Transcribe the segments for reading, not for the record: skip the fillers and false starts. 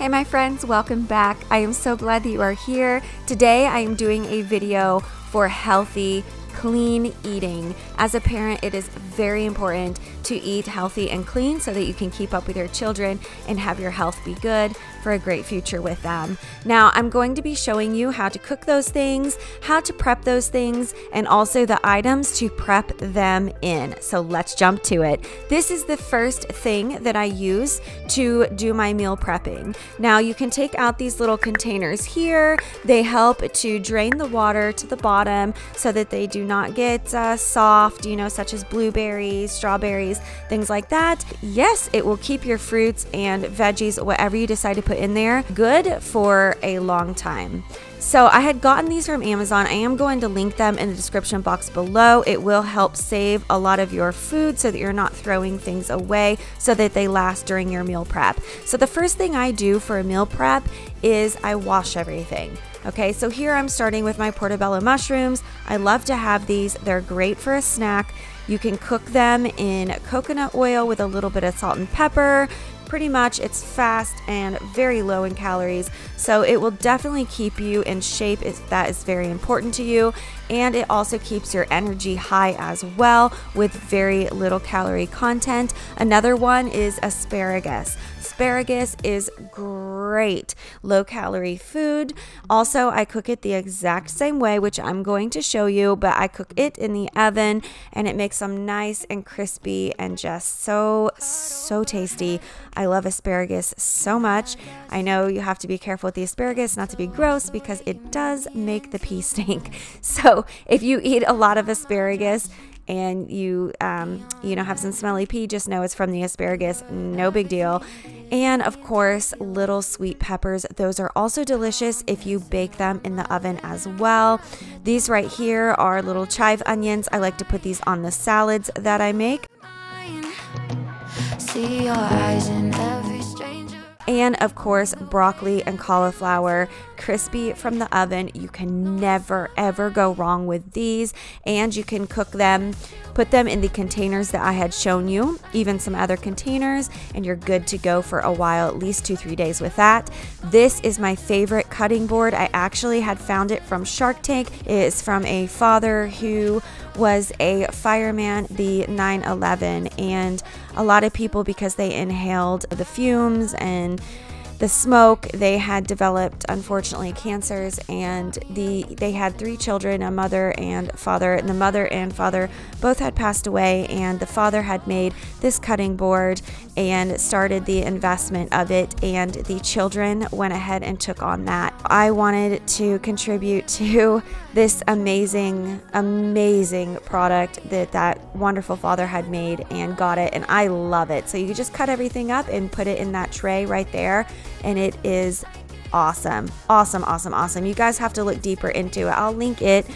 Hey my friends, welcome back. I am so glad that you are here. Today I am doing a video for healthy, clean eating. As a parent, it is very important to eat healthy and clean so that you can keep up with your children and have your health be good for a great future with them. Now, I'm going to be showing you how to cook those things, how to prep those things, and also the items to prep them in. So let's jump to it. This is the first thing that I use to do my meal prepping. Now, you can take out these little containers here. They help to drain the water to the bottom so that they do not get soft, such as blueberries, strawberries, things like that. Yes, it will keep your fruits and veggies, whatever you decide to put in there, good for a long time. So I had gotten these from Amazon. I am going to link them in the description box below. It will help save a lot of your food so that you're not throwing things away so that they last during your meal prep. So the first thing I do for a meal prep is I wash everything. Okay, so here I'm starting with my portobello mushrooms. I love to have these. They're great for a snack. You can cook them in coconut oil with a little bit of salt and pepper. Pretty much it's fast and very low in calories, so it will definitely keep you in shape if that is very important to you, and it also keeps your energy high as well with very little calorie content. Another one is asparagus. Asparagus is great low calorie food. Also, I cook it the exact same way, which I'm going to show you, but I cook it in the oven and it makes them nice and crispy and just so tasty. I love asparagus so much. I know you have to be careful with the asparagus not to be gross because it does make the pea stink. So if you eat a lot of asparagus and you have some smelly pea, just know it's from the asparagus. No big deal. And of course, little sweet peppers. Those are also delicious if you bake them in the oven as well. These right here are little chive onions. I like to put these on the salads that I make. See your eyes in every stranger. And of course, broccoli and cauliflower, crispy from the oven. You can never ever go wrong with these, and you can cook them, put them in the containers that I had shown you, even some other containers, and you're good to go for a while, at least 2-3 days with that. This is my favorite cutting board. I actually had found it from Shark Tank. It is from a father who was a fireman, the 9/11, and a lot of people, because they inhaled the fumes and the smoke, they had developed, unfortunately, cancers, and they had 3 children, a mother and father, and the mother and father both had passed away, and the father had made this cutting board and started the investment of it, and the children went ahead and took on that. I wanted to contribute to this amazing product that wonderful father had made and got it, and I love it. So you just cut everything up and put it in that tray right there, and it is awesome. You guys have to look deeper into it. I'll link it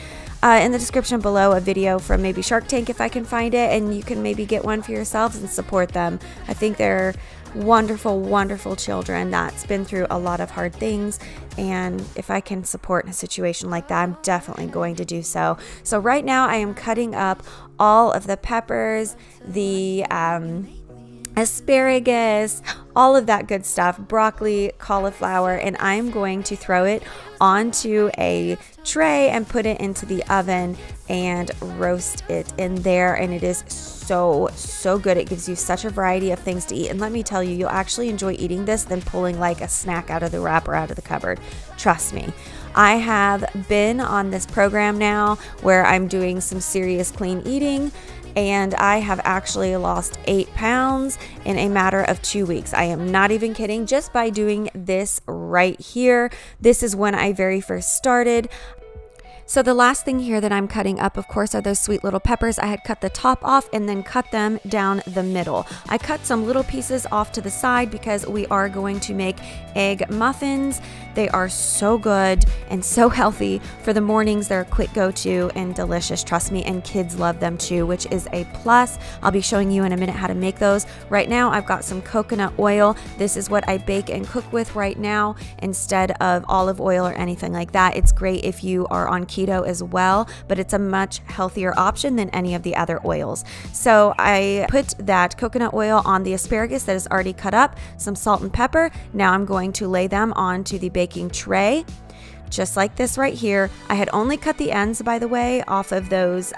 in the description below, a video from maybe Shark Tank if I can find it, and you can maybe get one for yourselves and support them. I think they're wonderful children that's been through a lot of hard things, and if I can support in a situation like that, I'm definitely going to do so. So right now I am cutting up all of the peppers, the asparagus, all of that good stuff, broccoli, cauliflower, and I'm going to throw it onto a tray and put it into the oven and roast it in there, and it is so good. It gives you such a variety of things to eat, and let me tell you, you'll actually enjoy eating this than pulling like a snack out of the wrapper out of the cupboard. Trust me. I have been on this program now where I'm doing some serious clean eating, and I have actually lost 8 pounds in a matter of 2 weeks. I am not even kidding, just by doing this right here. This is when I very first started. So the last thing here that I'm cutting up, of course, are those sweet little peppers. I had cut the top off and then cut them down the middle. I cut some little pieces off to the side because we are going to make egg muffins. They are so good and so healthy for the mornings. They're a quick go-to and delicious, trust me, and kids love them too, which is a plus. I'll be showing you in a minute how to make those. Right now, I've got some coconut oil. This is what I bake and cook with right now instead of olive oil or anything like that. It's great if you are on keto keto as well, but it's a much healthier option than any of the other oils. So I put that coconut oil on the asparagus that is already cut up, some salt and pepper. Now I'm going to lay them onto the baking tray. Just like this right here. I had only cut the ends, by the way, off of those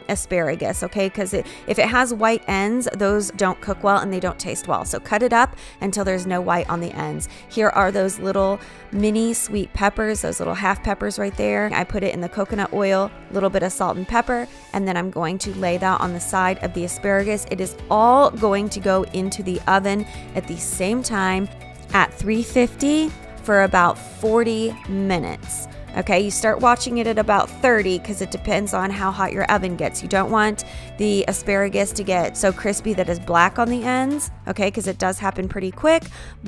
asparagus, okay? Because if it has white ends, those don't cook well and they don't taste well. So cut it up until there's no white on the ends. Here are those little mini sweet peppers, those little half peppers right there. I put it in the coconut oil, a little bit of salt and pepper, and then I'm going to lay that on the side of the asparagus. It is all going to go into the oven at the same time at 350 for about 40 minutes. Okay, you start watching it at about 30 because it depends on how hot your oven gets. You don't want the asparagus to get so crispy that it's black on the ends, okay, because it does happen pretty quick,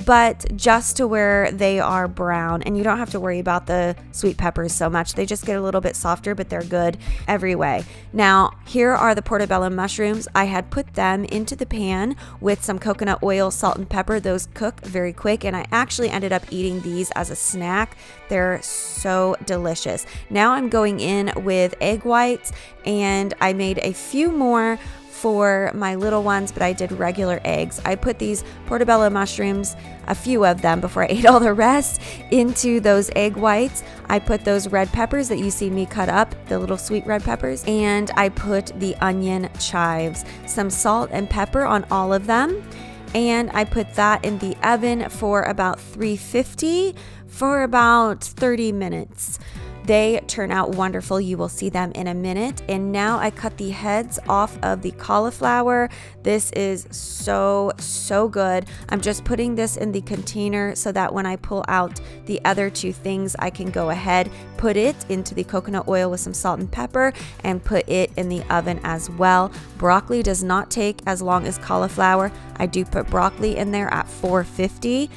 but just to where they are brown. And you don't have to worry about the sweet peppers so much. They just get a little bit softer, but they're good every way. Now, here are the portobello mushrooms. I had put them into the pan with some coconut oil, salt, and pepper. Those cook very quick, and I actually ended up eating these as a snack. They're so delicious. Now I'm going in with egg whites, and I made a few more for my little ones, but I did regular eggs. I put these portobello mushrooms, a few of them before I ate all the rest, into those egg whites. I put those red peppers that you see me cut up, the little sweet red peppers, and I put the onion chives, some salt and pepper on all of them. And I put that in the oven for about 350 for about 30 minutes. They turn out wonderful. You will see them in a minute. And now I cut the heads off of the cauliflower. This is so good. I'm just putting this in the container so that when I pull out the other two things, I can go ahead, put it into the coconut oil with some salt and pepper, and put it in the oven as well. Broccoli does not take as long as cauliflower. I do put broccoli in there at 450.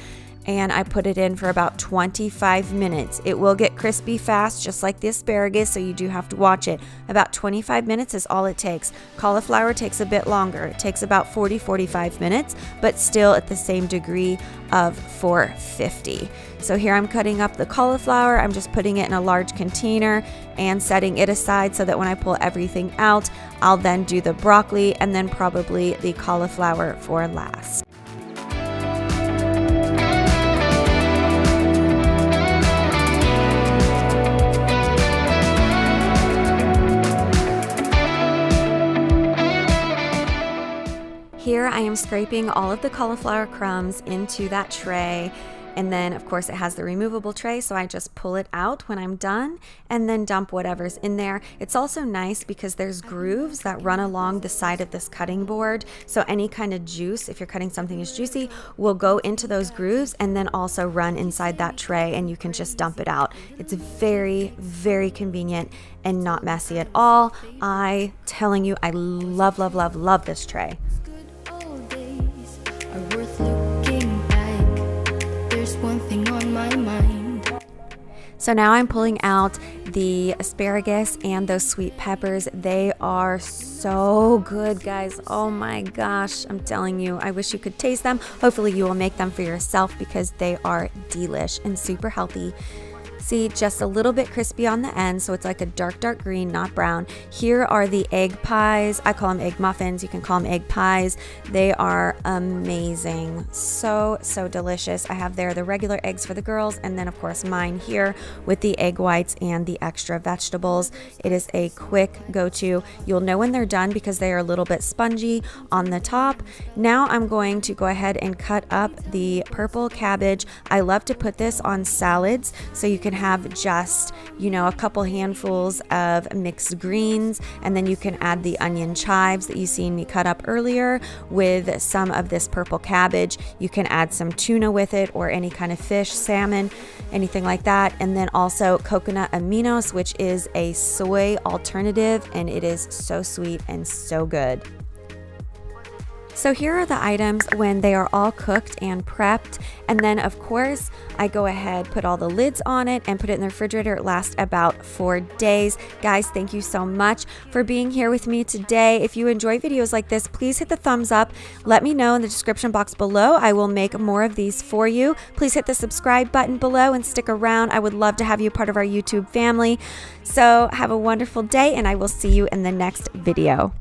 And I put it in for about 25 minutes. It will get crispy fast, just like the asparagus, so you do have to watch it. About 25 minutes is all it takes. Cauliflower takes a bit longer. It takes about 40-45 minutes, but still at the same degree of 450. So here I'm cutting up the cauliflower. I'm just putting it in a large container and setting it aside so that when I pull everything out, I'll then do the broccoli and then probably the cauliflower for last. Here I am scraping all of the cauliflower crumbs into that tray, and then of course it has the removable tray, so I just pull it out when I'm done and then dump whatever's in there. It's also nice because there's grooves that run along the side of this cutting board, so any kind of juice, if you're cutting something as juicy, will go into those grooves and then also run inside that tray, and you can just dump it out. It's very convenient and not messy at all. I telling you, I love this tray. Are worth looking back. There's one thing on my mind. So now I'm pulling out the asparagus and those sweet peppers. They are so good, guys. Oh my gosh, I'm telling you, I wish you could taste them. Hopefully you will make them for yourself because they are delish and super healthy. See, just a little bit crispy on the end, so it's like a dark green, not brown. Here are the egg pies. I call them egg muffins. You can call them egg pies. They are amazing. So delicious. I have there the regular eggs for the girls, and then of course mine here with the egg whites and the extra vegetables. It is a quick go-to. You'll know when they're done because they are a little bit spongy on the top. Now I'm going to go ahead and cut up the purple cabbage. I love to put this on salads, so you can have just, a couple handfuls of mixed greens, and then you can add the onion chives that you seen me cut up earlier with some of this purple cabbage. You can add some tuna with it or any kind of fish, salmon, anything like that. And then also coconut aminos, which is a soy alternative, and it is so sweet and so good. So here are the items when they are all cooked and prepped. And then of course, I go ahead, put all the lids on it and put it in the refrigerator. It lasts about 4 days. Guys, thank you so much for being here with me today. If you enjoy videos like this, please hit the thumbs up. Let me know in the description box below. I will make more of these for you. Please hit the subscribe button below and stick around. I would love to have you part of our YouTube family. So have a wonderful day, and I will see you in the next video.